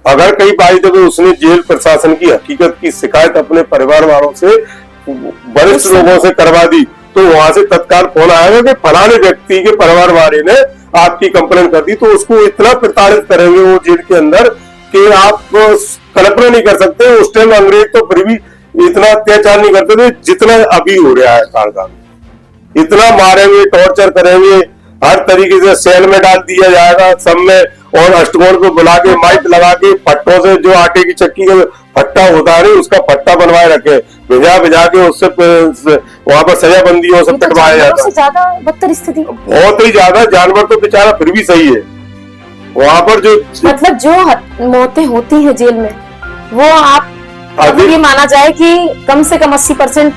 अगर कई बाई दफे उसने जेल प्रशासन की हकीकत की शिकायत अपने परिवार वालों से, वरिष्ठ लोगों से करवा दी, तो वहां से तत्काल फोन आएगा कि फलाने व्यक्ति के परिवार वाले ने आपकी कंप्लेन कर दी, तो उसको इतना प्रताड़ित करेंगे वो जेल के अंदर कि आप कल्पना नहीं कर सकते। उस टाइम अंग्रेज तो फिर भी इतना अत्याचार नहीं करते थे जितना अभी हो रहा है कारखाना। इतना मारेंगे, टॉर्चर करेंगे, हर तरीके से सेल में डाल दिया जाएगा सब में, और अष्टकोण को बुला के माइक लगा के फट्टों से, जो आटे की चक्की का फट्टा होता है उसका फट्टा बनवाए रखे, भिजा के उससे वहां पर सजाबंदियों से पिटवाया जाता है। ज्यादा बदतर स्थिति, बहुत ही ज्यादा। जानवर तो बेचारा फिर भी सही है, वहां पर जो मतलब जो मौतें होती है जेल में, वो आप ये माना जाए कि कम से कम 80%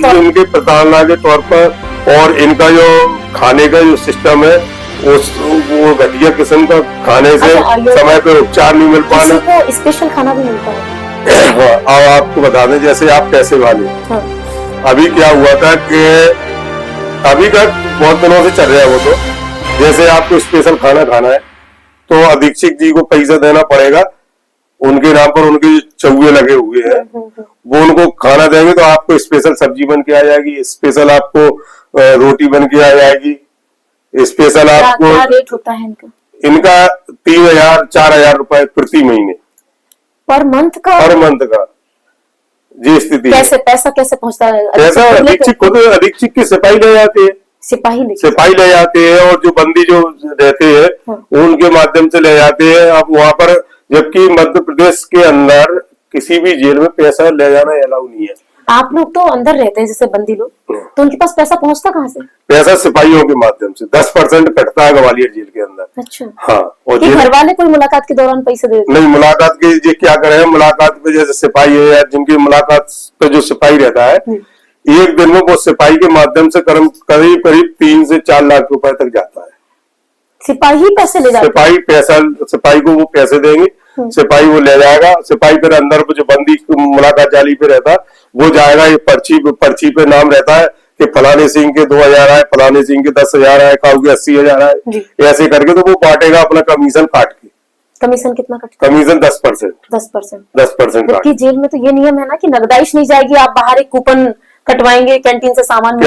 इनके प्रताड़ना के तौर पर, और इनका जो खाने का जो सिस्टम है वो घटिया किस्म का खाने से समय पे उपचार नहीं मिल पाना। को स्पेशल खाना भी मिलता है। अब आपको बता दें, जैसे आप पैसे वाले, अभी क्या हुआ था कि अभी का बहुत दिनों से चल रहा है वो, तो जैसे आपको स्पेशल खाना खाना है तो अधीक्षक जी को पैसा देना पड़ेगा, उनके नाम पर उनके चौगे लगे हुए हैं, वो उनको खाना देंगे तो आपको स्पेशल सब्जी बन के आ जाएगी, स्पेशल आपको रोटी बन के आ जाएगी, स्पेशल आपको। क्या रेट होता है इनका 3000-4000 रुपए प्रति महीने, पर मंथ का जी स्थिति। कैसे पैसा कैसे पहुंचता है? पैसा अधीक्षक की सिपाही ले जाते हैं, सिपाही ले जाते हैं, और जो बंदी जो रहते हैं उनके माध्यम से ले जाते हैं। अब वहां पर, जबकि मध्य प्रदेश के अंदर किसी भी जेल में पैसा ले जाना अलाउ नहीं है। आप लोग तो अंदर रहते हैं जैसे बंदी लोग, तो उनके पास पैसा पहुंचता कहाँ से? पैसा सिपाहियों के माध्यम से 10% कटता है ग्वालियर जेल के अंदर। अच्छा। हाँ, और घर वाले कोई मुलाकात के दौरान पैसे देते? नहीं, मुलाकात के ये क्या करे, मुलाकात पे जैसे सिपाही है या जिनकी मुलाकात पे जो सिपाही रहता है, एक दिन में वो सिपाही के माध्यम से करीब 3 से 4 लाख रुपए तक जाता है। सिपाही पैसे ले जाते? सिपाही को वो पैसे देंगे, सिपाही वो ले जाएगा। सिपाही फिर अंदर जो बंदी मुलाकात जाली पे रहता है वो जाएगा, ये पर्ची पे नाम रहता है कि फलाने सिंह के 2000 आए, फलाने सिंह के 10,000 आए, काऊ के 80,000 आए, ऐसे करके तो वो बांटेगा अपना कमीशन काट के। कमीशन कितना कटता? कमीशन 10%। 10%। जबकि जेल में तो ये नियम है ना कि नगदाइश नहीं जाएगी, आप बाहर एक कूपन कटवाएंगे, कैंटीन से सामान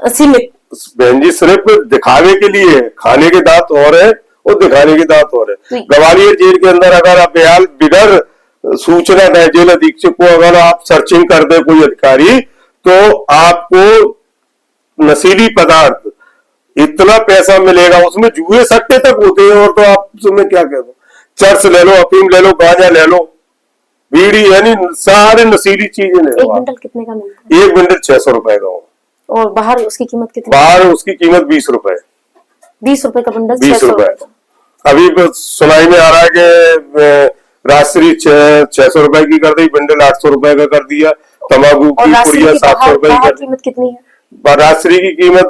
सीमित। बहन जी, सिर्फ दिखावे के लिए, खाने के दांत और है और दिखाने के दांत और है। ग्वालियर जेल के अंदर अगर आप बिगर सूचना दें जेल अधीक्षक को, अगर आप सर्चिंग कर दे कोई अधिकारी, तो आपको नशीली पदार्थ इतना पैसा मिलेगा, उसमें जुए सट्टे तक होते हैं। और तो आप उसमें क्या कह दो, चर्च ले लो, अफीम ले लो, गांजा ले लो, बीड़ी, यानी सारे नशीली चीजें ले लो। एक बंडल कितने का मिलता है? एक बंडल 600 रुपए का हो। और बाहर उसकी कीमत कितनी? बाहर उसकी कीमत 20 रुपए। 20 रुपए का बंडल? 20 रुपए। अभी सुनाई में आ रहा है कि राजश्री 600 रुपए की कर दी, बंडल 800 रुपए का कर दिया, तंबाकू की पुड़िया 700 रुपए की। कीमत कितनी है? राजश्री की कीमत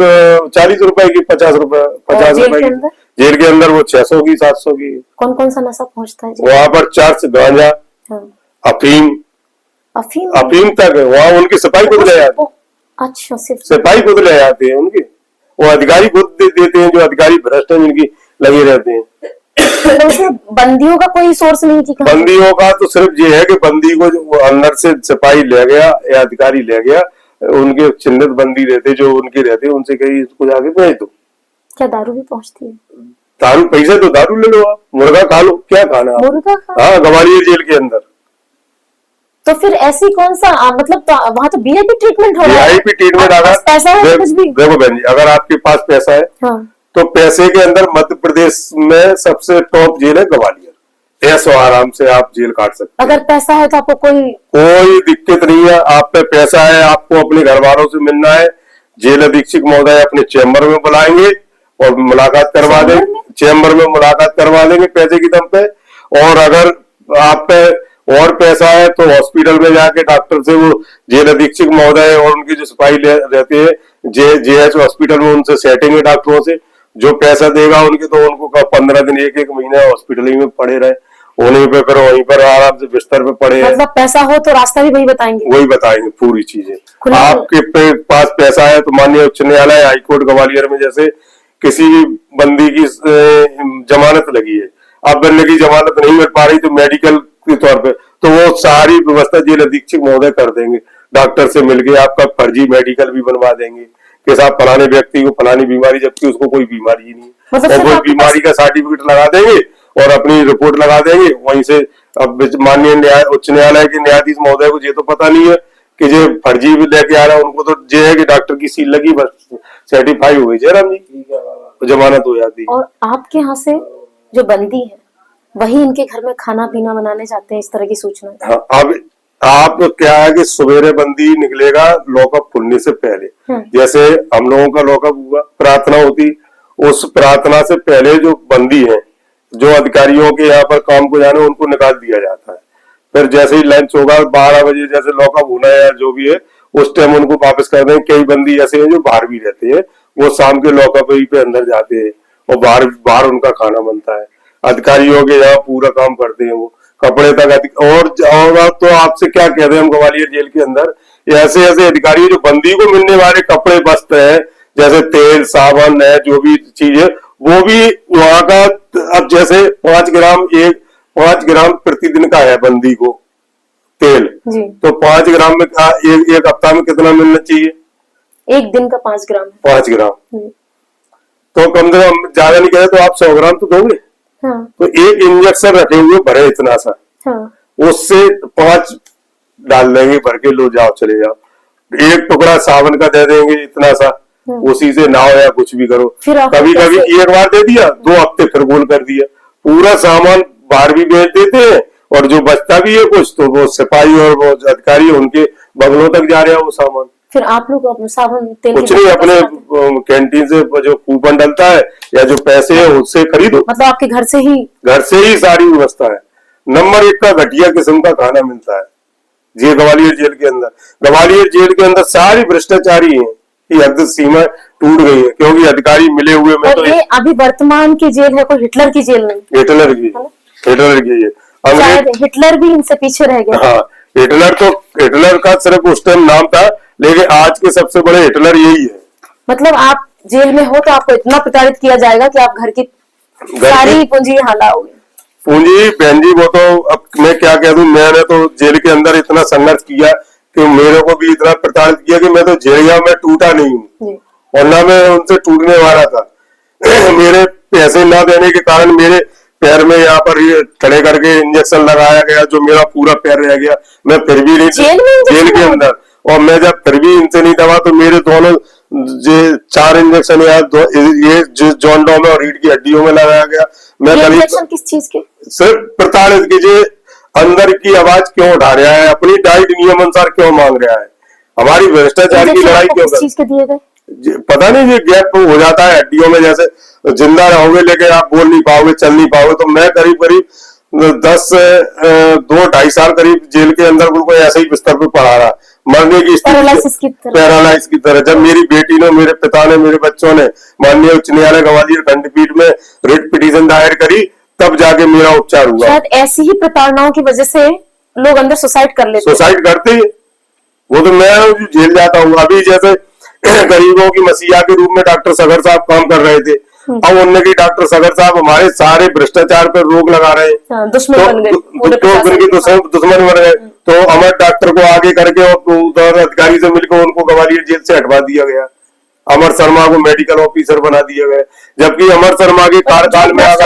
40 रुपए की, 50 रुपए की। जेल के अंदर वो 600 की, 700 की। कौन कौन सा नशा पहुंचता है वहाँ पर? चर्च, गांजा, अफीम तक है वहाँ। उनके सिपाही खुद ले जाते। अच्छा, सिपाही खुद ले जाते हैं उनके, वो अधिकारी खुद देते हैं, जो अधिकारी भ्रष्ट हैं जिनकी लगे रहते हैं। तो बंदियों का कोई सोर्स नहीं थी? बंदियों का तो सिर्फ ये है कि बंदी को जो अंदर से सिपाही ले गया या अधिकारी ले गया, उनके चिन्हित बंदी रहते जो उनके रहते, उनसे कहीं इसको जाके भेज दो। क्या दारू भी पहुंचती है? दारू, पैसे तो दारू ले लो, आप मुर्गा खा लो, क्या खाना? मुर्गा? हाँ, ग्वालियर जेल के अंदर। तो फिर ऐसी कौन सा, मतलब तो वहाँ तो वीआईपी ट्रीटमेंट हो रहा है। वीआईपी ट्रीटमेंट अगर पैसा है कुछ भी। देखो बहन जी, अगर आपके पास पैसा है, हाँ, तो पैसे के अंदर मध्य प्रदेश में सबसे टॉप जेल है ग्वालियर। ऐसो आराम से आप जेल काट सकते हैं। अगर पैसा है तो आपको कोई दिक्कत नहीं है। आप पे पैसा है, आपको अपने घर वालों से मिलना है, जेल अधीक्षक महोदय अपने चैम्बर में बुलाएंगे और मुलाकात करवा देंगे। चैम्बर में मुलाकात करवा देंगे पैसे की दम पे। और अगर आप पे और पैसा है तो हॉस्पिटल में जाके डॉक्टर से, वो जेल अधीक्षक महोदय और उनके जो सिपाही रहते हैं जेएच हॉस्पिटल में, उनसे सेटिंग है डॉक्टरों से। जो पैसा देगा उनके, तो उनको 15 दिन 1-1 महीना हॉस्पिटल ही में पड़े रहे, उन्हीं पे फिर वहीं पर आराम से बिस्तर पे पड़े। मतलब पैसा हो तो रास्ता भी वही बताएंगे पूरी चीजें। आपके पास पैसा है तो माननीय उच्च न्यायालय, हाईकोर्ट ग्वालियर में जैसे किसी भी बंदी की जमानत लगी है, अब बनने की जमानत नहीं मिल पा रही तो मेडिकल के तौर पे, तो वो सारी व्यवस्था जेल अधीक्षक महोदय कर देंगे। डॉक्टर से मिलके आपका फर्जी मेडिकल भी बनवा देंगे कि साहब फलाने व्यक्ति को फलानी बीमारी, जबकि उसको कोई बीमारी ही नहीं है, मतलब और कोई बीमारी का सर्टिफिकेट लगा देंगे और अपनी रिपोर्ट लगा देंगे वहीं से। अब माननीय उच्च न्यायालय के न्यायाधीश महोदय को ये तो पता नहीं है कि जो फर्जी भी लेके आ रहा है, उनको तो ये है कि डॉक्टर की सील लगी, बस सर्टिफाई हो गई जयराम जी, तो जमानत हो जाती है। और आपके यहाँ से जो बंदी है वही इनके घर में खाना पीना बनाने जाते हैं, इस तरह की सूचना। हाँ, अब आप क्या है कि सवेरे बंदी निकलेगा लॉकअप खुलने से पहले, जैसे हम लोगों का लॉकअप हुआ, प्रार्थना होती, उस प्रार्थना से पहले जो बंदी है, जो अधिकारियों के यहाँ पर काम को जाने, उनको निकाल दिया जाता है। फिर जैसे ही लंच होगा 12 बजे जैसे लॉकअप होना है या जो भी है, उस टाइम उनको वापस कर देंगे। कई बंदी ऐसे हैं जो बाहर भी रहते हैं, वो शाम के लॉकअप पे अंदर जाते हैं और बाहर उनका खाना बनता है। अधिकारियों के यहाँ पूरा काम करते हैं वो, कपड़े तक। और तो आपसे क्या कह रहे हैं, हम ग्वालियर जेल के अंदर ऐसे ऐसे अधिकारी जो बंदी को मिलने वाले कपड़े वस्त्र है, जैसे तेल साबुन है, जो भी चीज है, वो भी वहां का। अब जैसे 5 ग्राम प्रतिदिन का है बंदी को तेल, तो 5 ग्राम में एक हफ्ता में कितना मिलना चाहिए? एक दिन का 5 ग्राम। 5 ग्राम तो कम से कम ज्यादा नहीं कहे तो आप 100 ग्राम तो दोगे। हाँ। तो एक इंजेक्शन रखे हुए भरे इतना सा, हाँ। उससे 5 डाल देंगे भर के, लो जाओ चले जाओ। एक टुकड़ा साबुन का दे देंगे इतना सा, उसी से नहाओ या कुछ भी करो। कभी कभी एक बार दे दिया, 2 हफ्ते फिर गोल कर दिया। पूरा सामान बाहर भी बेच देते हैं, और जो बचता भी है कुछ तो वो सिपाही और वो अधिकारी उनके बंगलों तक जा रहे हैं वो सामान। फिर आप लोग अपने साबुन तेल कुछ नहीं, अपने कैंटीन से जो कूपन डलता है या जो पैसे है उससे खरीदो। मतलब आपके घर से ही सारी व्यवस्था है। नंबर 1 का घटिया किस्म का खाना मिलता है जी ग्वालियर जेल के अंदर। ग्वालियर जेल के अंदर सारी भ्रष्टाचारी है कि हद सीमा टूट गई है, क्योंकि अधिकारी मिले हुए में। तो ये अभी वर्तमान की जेल है, कोई हिटलर की जेल नहीं, हिटलर की है। शायद हिटलर भी इनसे पीछे रह गया। हाँ, हिटलर का सिर्फ उस टाइम नाम था, लेकिन आज के सबसे बड़े हिटलर यही है। मतलब आप जेल में हो तो आपको इतना प्रताड़ित किया जाएगा कि आप घर की सारी पूंजी यहाँ लाओगे। पूंजी बहन जी, वो तो अब मैं क्या कह दूं, मैंने तो जेल के अंदर इतना संघर्ष किया कि मेरे को भी इतना प्रताड़ित किया कि मैं तो जेल में टूटा नहीं हूँ, और ना मैं उनसे टूटने वाला था। मेरे पैसे ना देने के कारण मेरे पैर में यहाँ पर खड़े करके इंजेक्शन लगाया गया, जो मेरा पूरा पैर रह गया। मैं फिर भी नहीं जेल के अंदर, और मैं जब फिर भी इनसे नहीं दबा तो मेरे दोनों 4 इंजेक्शन ये जॉन डॉम और रीढ़ की हड्डियों में लगाया गया। मैं इंजेक्शन किस चीज के? सिर्फ प्रताड़ित कीजिए, अंदर की आवाज क्यों उठा रहा है, अपनी डाइट नियम अनुसार क्यों मांग रहा है, हमारी भ्रष्टाचार की लड़ाई क्यों कर। चीज के दिए गए पता नहीं, ये गैप हो जाता है हड्डियों में, जैसे जिंदा रहोगे लेकिन आप बोल नहीं पाओगे, चल नहीं पाओगे। तो मैं करीब 2-2.5 साल करीब जेल के अंदर बिल्कुल ऐसे ही बिस्तर पे पड़ा रहा, मरने की पैरालाइज की तरह। जब मेरी बेटी ने, मेरे पिता ने, मेरे बच्चों ने माननीय उच्च न्यायालय ग्वालियर खंडपीठ में रिट पिटीशन दायर करी, तब जाके मेरा उपचार हुआ। शायद ऐसी ही प्रताड़नाओं की वजह से लोग अंदर सुसाइड कर लेते हैं। सुसाइड करते ही, वो तो मैं जेल जाता हूँ। अभी जैसे गरीबों की मसीहा के रूप में डॉक्टर सगर साहब काम कर रहे थे, अब उनने की डॉक्टर सगर साहब हमारे सारे भ्रष्टाचार पर रोक लगा रहे हैं, दुश्मन बन गए। तो अमर डॉक्टर को आगे करके और अधिकारी से मिलकर उनको ग्वालियर जेल से हटवा दिया गया। अमर शर्मा को मेडिकल ऑफिसर बना दिया गया, जबकि अमर शर्मा के कार्यकाल में अगर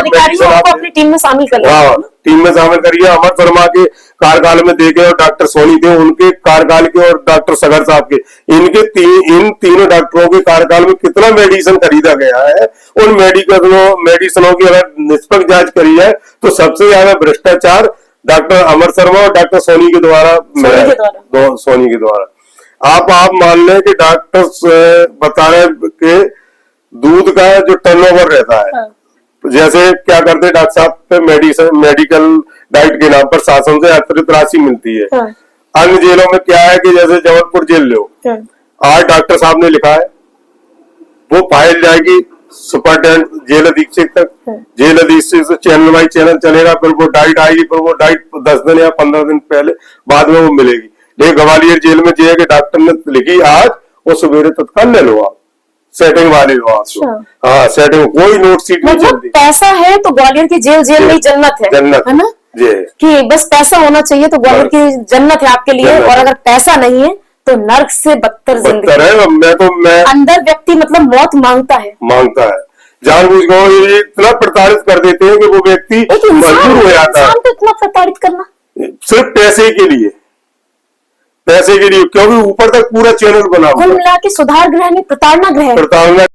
अपनी टीम में शामिल कर लिया। हाँ, टीम में शामिल करिए। अमर शर्मा के कार्यकाल में देखे और डॉक्टर सोनी थे उनके कार्यकाल के, और डॉक्टर सगर साहब के, इन तीनों डॉक्टरों के कार्यकाल में कितना मेडिसिन खरीदा गया है। उन मेडिसिनों की अगर निष्पक्ष जांच करी जाए तो सबसे ज्यादा भ्रष्टाचार डॉक्टर अमर शर्मा और डॉक्टर सोनी के द्वारा सोनी के द्वारा। आप मान लें कि डॉक्टर बता रहे कि दूध का जो टर्नओवर रहता है, हाँ। जैसे क्या करते हैं डॉक्टर साहब पे मेडिकल डाइट के नाम पर शासन से अतिरिक्त राशि मिलती है, हाँ। अन्य जेलों में क्या है कि जैसे जबलपुर जेल लो, हाँ। आज डॉक्टर साहब ने लिखा है, वो फाइल जाएगी सुपरिटेंडेंट जेल अधीक्षक तक, हाँ। जेल अधीक्षक से चैनल बाई चैनल चलेगा, फिर वो डाइट आएगी, फिर वो डाइट 10 दिन या 15 दिन पहले बाद में वो मिलेगी। लेकिन ग्वालियर जेल में जो है कि डॉक्टर ने लिखी आज, वो सवेरे तत्काल ले लो आप, सेटिंग वाले हो आप तो। अच्छा। हाँ, सेटिंग, कोई नोट सीट नहीं मतलब चलती। पैसा है तो ग्वालियर की जेल जेल नहीं जन्नत है, जन्नत है ना? जी। कि बस पैसा होना चाहिए तो ग्वालियर की जन्नत है आपके लिए, जन्नत और है। अगर पैसा नहीं है तो नर्क से बदतर बदतर जिंदगी। है। मैं अंदर व्यक्ति मतलब मौत मांगता है। मांगता है, जानबूझ कर ये इतना प्रताड़ित कर देते हैं कि वो व्यक्ति एक इंसान मजबूर हो जाता है इंसान को इतना प्रताड़ित करना। सिर्फ पैसे के लिए, पैसे के लिए, क्योंकि ऊपर तक पूरा चैनल बना कुल हुआ है मिला के सुधार गृह नहीं प्रताड़ना गृह है। प्रताड़ना